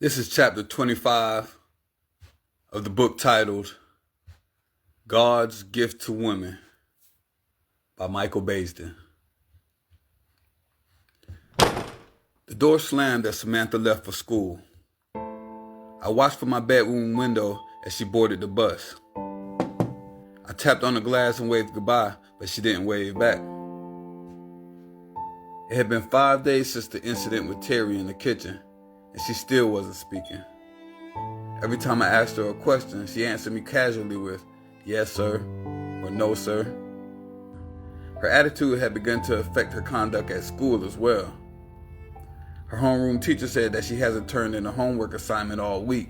This is chapter 25 of the book titled God's Gift to Women by Michael Baisden. The door slammed as saManTha left for school. I watched from my bedroom window as she boarded the bus. I tapped on the glass and waved goodbye, but she didn't wave back. It had been 5 days since the incident with Terry in the kitchen, and she still wasn't speaking. Every time I asked her a question, she answered me casually with, "Yes, sir," or "No, sir." Her attitude had begun to affect her conduct at school as well. Her homeroom teacher said that she hasn't turned in a homework assignment all week.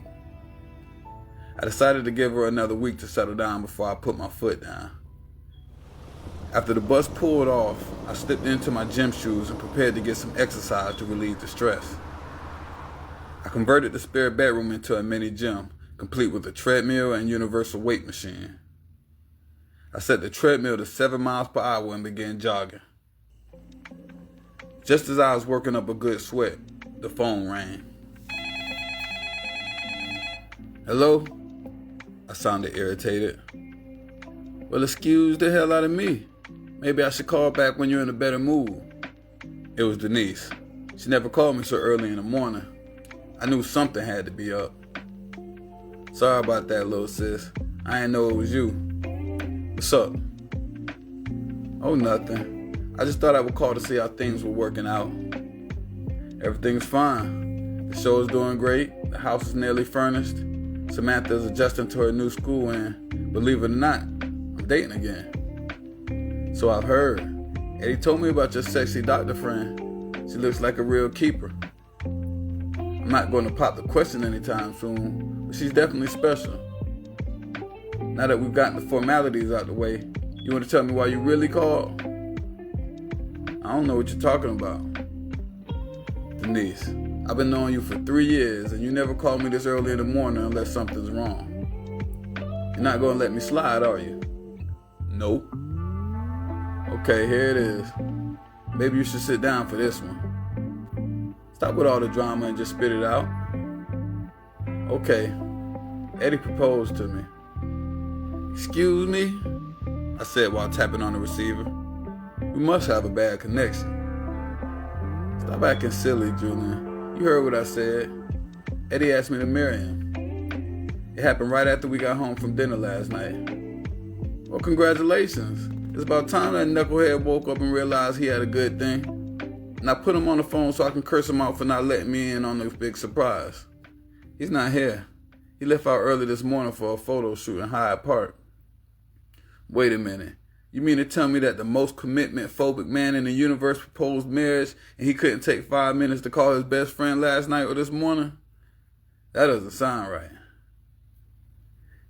I decided to give her another week to settle down before I put my foot down. After the bus pulled off, I slipped into my gym shoes and prepared to get some exercise to relieve the stress. I converted the spare bedroom into a mini gym, complete with a treadmill and universal weight machine. I set the treadmill to 7 miles per hour and began jogging. Just as I was working up a good sweat, the phone rang. "Hello?" I sounded irritated. "Well, excuse the hell out of me. Maybe I should call back when you're in a better mood." It was Denise. She never called me so early in the morning. I knew something had to be up. "Sorry about that, little sis. I didn't know it was you. What's up?" "Oh, nothing. I just thought I would call to see how things were working out." "Everything's fine. The show is doing great. The house is nearly furnished. saManTha is adjusting to her new school, and believe it or not, I'm dating again." "So I've heard. Eddie told me about your sexy doctor friend. She looks like a real keeper." "I'm not going to pop the question anytime soon, but she's definitely special." "Now that we've gotten the formalities out the way, you want to tell me why you really called?" "I don't know what you're talking about." "Denise, I've been knowing you for 3 years, and you never call me this early in the morning unless something's wrong. You're not going to let me slide, are you?" "Nope." "Okay, here it is. Maybe you should sit down for this one. Stop with all the drama and just spit it out." "Okay, Eddie proposed to me." "Excuse me?" I said while tapping on the receiver. "We must have a bad connection." "Stop acting silly, Julian. You heard what I said. Eddie asked me to marry him. It happened right after we got home from dinner last night." "Well, congratulations. It's about time that knucklehead woke up and realized he had a good thing. And I put him on the phone so I can curse him out for not letting me in on this big surprise. He's not here. He left out early this morning for a photo shoot in Hyde Park." "Wait a minute. You mean to tell me that the most commitment-phobic man in the universe proposed marriage and he couldn't take 5 minutes to call his best friend last night or this morning? That doesn't sound right."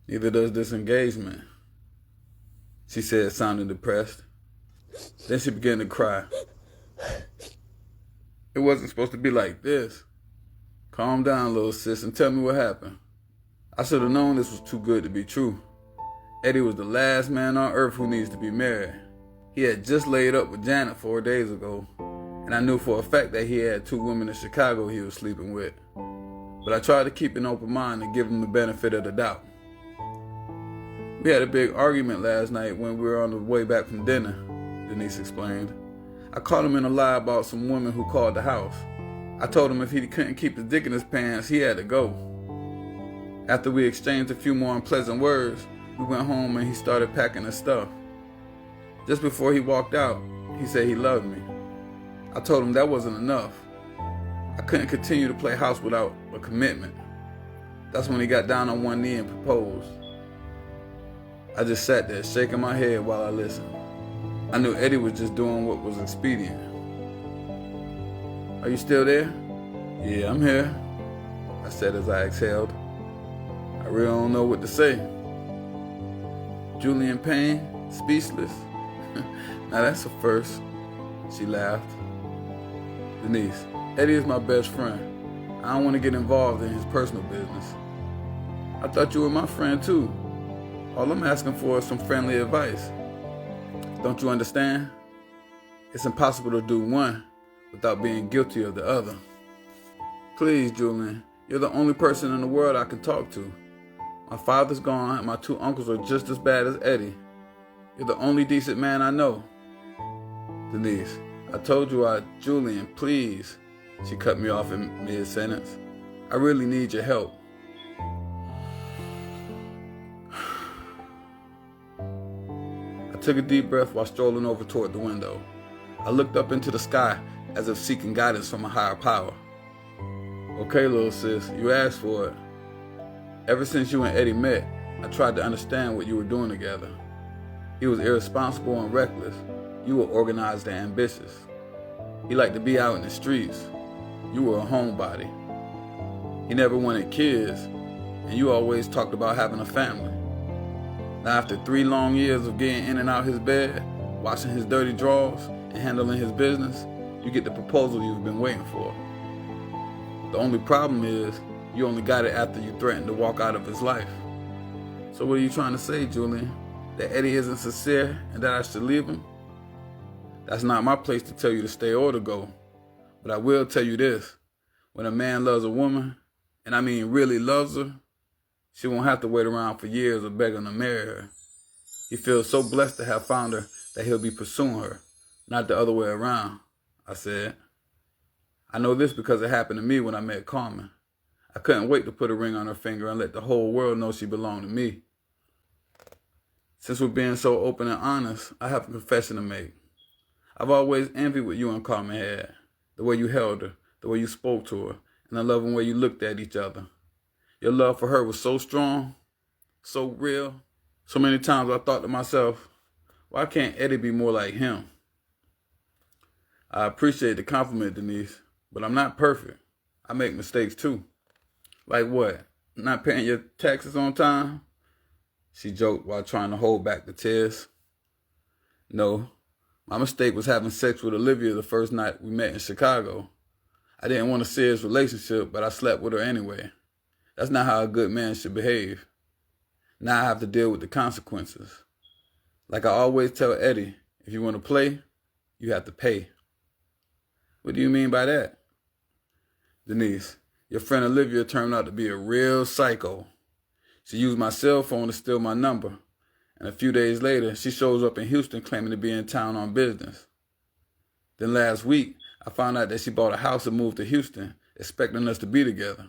"Neither does this engagement," she said, sounding depressed. Then she began to cry. "It wasn't supposed to be like this. Calm down, little sis, and tell me what happened." I should have known this was too good to be true. Eddie was the last man on earth who needs to be married. He had just laid up with Janet 4 days ago, and I knew for a fact that he had 2 women in Chicago he was sleeping with. But I tried to keep an open mind and give him the benefit of the doubt. "We had a big argument last night when we were on the way back from dinner," Denise explained. "I caught him in a lie about some woman who called the house. I told him if he couldn't keep his dick in his pants, he had to go. After we exchanged a few more unpleasant words, we went home and he started packing his stuff. Just before he walked out, he said he loved me. I told him that wasn't enough. I couldn't continue to play house without a commitment. That's when he got down on one knee and proposed." I just sat there shaking my head while I listened. I knew Eddie was just doing what was expedient. "Are you still there?" "Yeah, I'm here," I said as I exhaled. "I really don't know what to say." "Julian Payne, speechless? Now that's a first," she laughed. "Denise, Eddie is my best friend. I don't want to get involved in his personal business." "I thought you were my friend too. All I'm asking for is some friendly advice. Don't you understand? It's impossible to do one without being guilty of the other. Please, Julian, You're the only person in the world I can talk to. My father's gone and my two uncles are just as bad as Eddie. You're the only decent man I know. Denise, I told you Julian, please. She cut me off in mid-sentence. I really need your help. I took a deep breath while strolling over toward the window. I looked up into the sky as if seeking guidance from a higher power. Okay, little sis, you asked for it. Ever since you and Eddie met, I tried to understand what you were doing together. He was irresponsible and reckless. You were organized and ambitious. He liked to be out in the streets. You were a homebody. He never wanted kids, and you always talked about having a family. Now, after 3 long years of getting in and out his bed, washing his dirty drawers, and handling his business, you get the proposal you've been waiting for. The only problem is, you only got it after you threatened to walk out of his life. So what are you trying to say, Julian? That Eddie isn't sincere and that I should leave him? That's not my place to tell you to stay or to go. But I will tell you this. When a man loves a woman, and I mean really loves her, she won't have to wait around for years of begging to marry her. He feels so blessed to have found her that he'll be pursuing her, not the other way around, I said. I know this because it happened to me when I met Carmen. I couldn't wait to put a ring on her finger and let the whole world know she belonged to me. Since we're being so open and honest, I have a confession to make. I've always envied what you and Carmen had. The way you held her, the way you spoke to her, and the loving way you looked at each other. Your love for her was so strong, so real. So many times I thought to myself, why can't Eddie be more like him? I appreciate the compliment, Denise, but I'm not perfect. I make mistakes too. Like what? Not paying your taxes on time? She joked while trying to hold back the tears. No, my mistake was having sex with Olivia the first night we met in Chicago. I didn't want a serious relationship, but I slept with her anyway. That's not how a good man should behave. Now I have to deal with the consequences. Like I always tell Eddie, if you want to play, you have to pay. What do you mean by that? Denise, your friend Olivia turned out to be a real psycho. She used my cell phone to steal my number, and a few days later, she shows up in Houston claiming to be in town on business. Then last week, I found out that she bought a house and moved to Houston, expecting us to be together.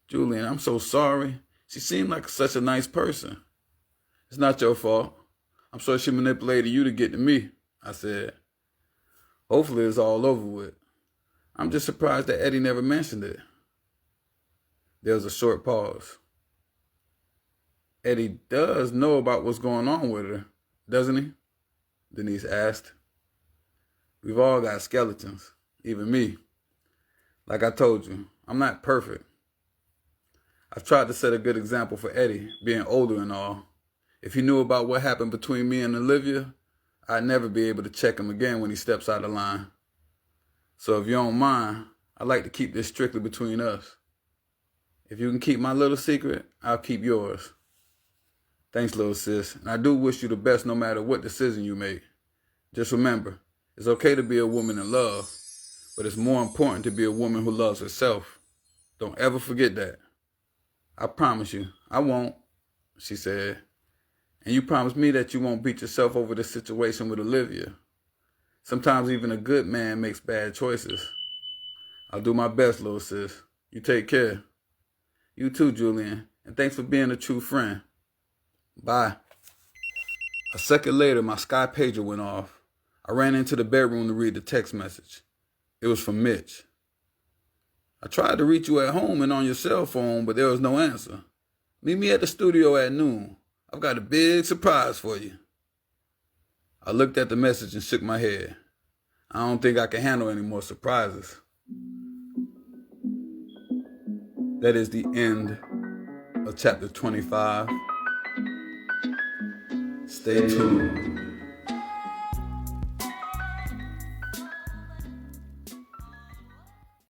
Julian, I'm so sorry. She seemed like such a nice person. It's not your fault. I'm sure she manipulated you to get to me, I said. Hopefully it's all over with. I'm just surprised that Eddie never mentioned it. There was a short pause. Eddie does know about what's going on with her, doesn't he? Denise asked. We've all got skeletons, even me. Like I told you, I'm not perfect. I've tried to set a good example for Eddie, being older and all. If he knew about what happened between me and Olivia, I'd never be able to check him again when he steps out of line. So if you don't mind, I'd like to keep this strictly between us. If you can keep my little secret, I'll keep yours. Thanks, little sis, and I do wish you the best no matter what decision you make. Just remember, it's okay to be a woman in love, but it's more important to be a woman who loves herself. Don't ever forget that. I promise you, I won't, she said. And you promise me that you won't beat yourself over the situation with Olivia. Sometimes even a good man makes bad choices. I'll do my best, little sis. You take care. You too, Julian, and thanks for being a true friend. Bye. A second later, my Sky pager went off. I ran into the bedroom to read the text message. It was from MiTch. I tried to reach you at home and on your cell phone, but there was no answer. Meet me at the studio at noon. I've got a big surprise for you. I looked at the message and shook my head. I don't think I can handle any more surprises. That is the end of chapter 25. Stay tuned.